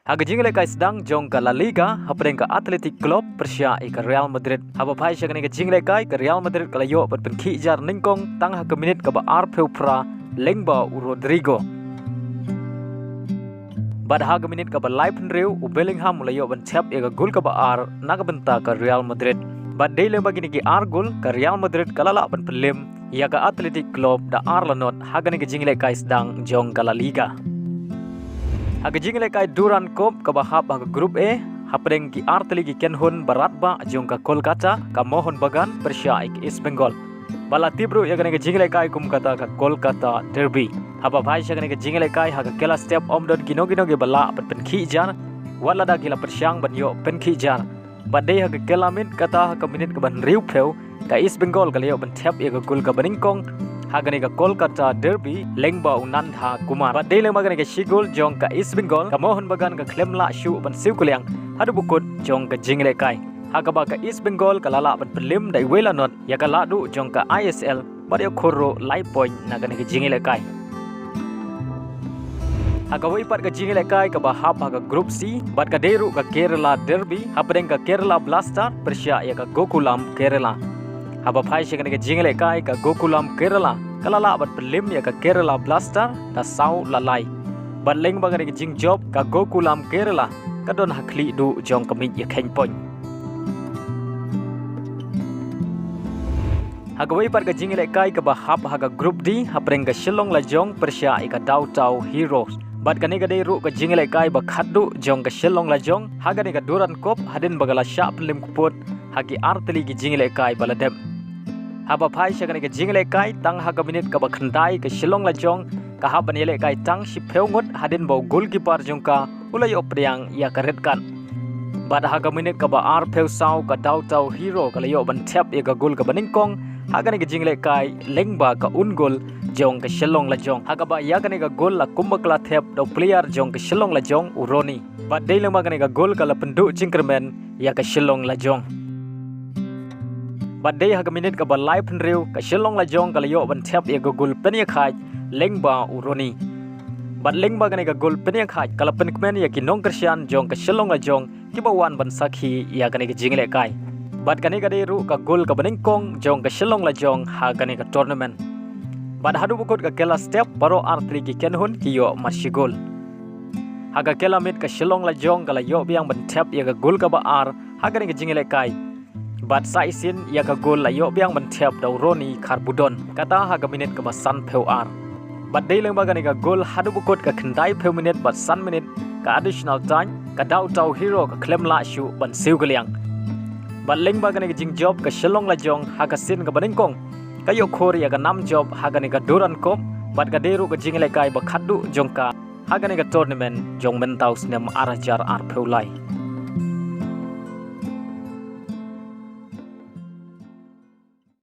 Haga jingle kai sedang jong ka La Liga, hapreng ka Athletic Club Persia ka Real Madrid. Haba phai shagani ka jingle kai ka Real Madrid kala yo pat penki jar ningkong tang ha ka minit ka ba arpeu pra lengba u Rodrigo. Bad haga minit ka ba live nreu u Bellingham mula yo ban tap ka gol ka ba ar naga benta ka Real Madrid. Bad day leng bagini ki ar gol ka Real Madrid kala la ban pelim ya ka Athletic Club da ar lanot haga ni ka jingle kai sedang jong ka La Liga. Haga jingle kai Duran Cup ka bahap haga grup A hapreng ki arteli ki kenhun barat ba jong ka Kolkata ka Mohun Bagan Persia ik East Bengal. Bala tibru ya ka jingle kai kum kata ka Kolkata Derby. Haba bhai shagani ka jingle kai haga kela step omdon gino ge bala pen ki jar wala da gila persyang ban yo pen ki jar. Badai haga kela min kata haga minit ka ban riu peu ka East Bengal ka leo ban tap ya ka gol ka baningkong haga ni ka Kolkata Derby lengba unan ha kumar. Badai leng magani ka shigol jong ka East Bengal ka Mohun Bagan ka klemla shu ban siu kuliang hadu bukut jong ka jingle kai. Haga ba ka East Bengal ka lala ban pelim dai wela not ya ka ladu jong ka ISL pada khoro live point naga ni ka jingle kai. Haga wai pat ka jingle kai ka bahap haga group C bat ka deru ka Kerala Derby hapreng ka Kerala Blaster Persia ya ka Gokulam Kerala. Haba phai shagani ka jingle kai ka Gokulam Kerala kalala bat pelim ya ka Kerala Blaster da sau lalai. Bat leng bagani ka jing job ka Gokulam Kerala ka don hakli du jong ka mit ya khen point. Haga wai pat ka jingle kai ka bahap haga group D hapreng ka Shillong Lajong Persia ya ka Dautau Heroes. Bat kani ka dei ru ka jingle kai ba khaddu jong ka Shillong Lajong haga ni ka Duran Cup hadin bagala sha pelim kuput hagi arteli ki jingle kai baladem. Haba phai shagani ka jingle kai tang haga minit ka ba khandai ka Shillong Lajong ka haban yele kai tang shi pheungot hadin bau goalkeeper jong ka ulai opriang ya ka red kan. Bat haga minit ka ba ar pheu sau ka Dautau Hero ka layo ban tap ya ka gol ka baningkong haga ni ka jingle kai lengba ka ungol jong ka Shillong Lajong haga ba ya ka ni ka gol la kumbakla thep do player jong ka Shillong Lajong uroni. Bat dei leng ka ni ka gol ka la pendu jingkermen ya ka Shillong Lajong. Bat dei haga minit ka ba live nreu ka Shillong Lajong ka layo ban tap ya ka gol penya khai lengba uroni. Bat lengba ka ni ka gol penya khai kala penkmen ya ki nong Christian jong ka Shillong Lajong ki ba wan ban sakhi ya ka ni ka jingle kai. Bat kani ka dei ru ka gol ka baningkong jong ka Shillong Lajong haga ni ka tournament. Bat hadu bukut ka kela step baro artri ki kenhun ki yo marshigol. Haga kela mit ka Shillong Lajong kala yo biang ban tap ya ka gol ka ba ar haga ni ka jingle kai. Bat sa isin ya ka gol la yo biang ban tap da uroni karbudon kata haga minit ka ba san peu ar. Bat dei leng baga ni ka gol hadu bukut ka khandai peu minit bat san minit ka additional time ka Dautau Hero ka klemla shu ban siu kaliang. Bat leng baga ni ka jing job ka Shillong Lajong haga sin ka baningkong kayo khori ya ka nam job haga ni ka Duran Cup bat ka deru ka jingle kai ba khaddu jong ka haga ni ka tournament jong mentau snem arajar ar peulai.